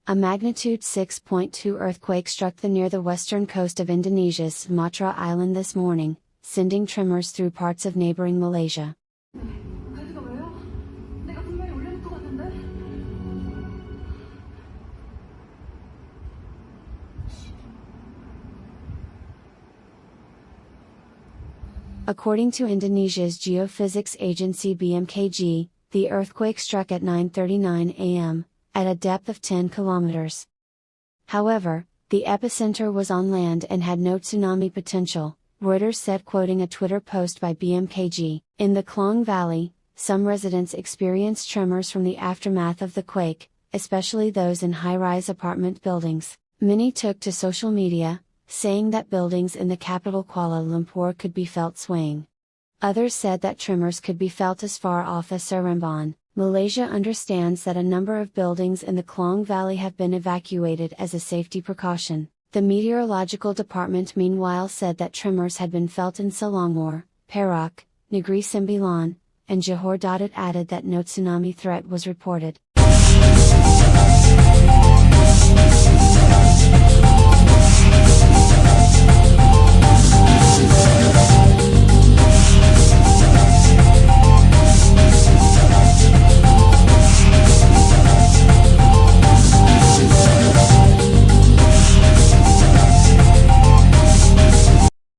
A magnitude 6.2 earthquake struck near the western coast of Indonesia's Sumatra Island this morning, sending tremors through parts of neighboring Malaysia. According to Indonesia's geophysics agency BMKG, the earthquake struck at 9:39 am, at a depth of 10 kilometers. However, the epicenter was on land and had no tsunami potential, Reuters said, quoting a Twitter post by BMKG. In the Klang Valley, some residents experienced tremors from the aftermath of the quake, especially those in high-rise apartment buildings. Many took to social media, saying that buildings in the capital Kuala Lumpur could be felt swaying. Others said that tremors could be felt as far off as Seremban. Malaysia understands that a number of buildings in the Klang Valley have been evacuated as a safety precaution. The meteorological department meanwhile said that tremors had been felt in Selangor, Perak, Negeri Sembilan, and Johor. It added that no tsunami threat was reported.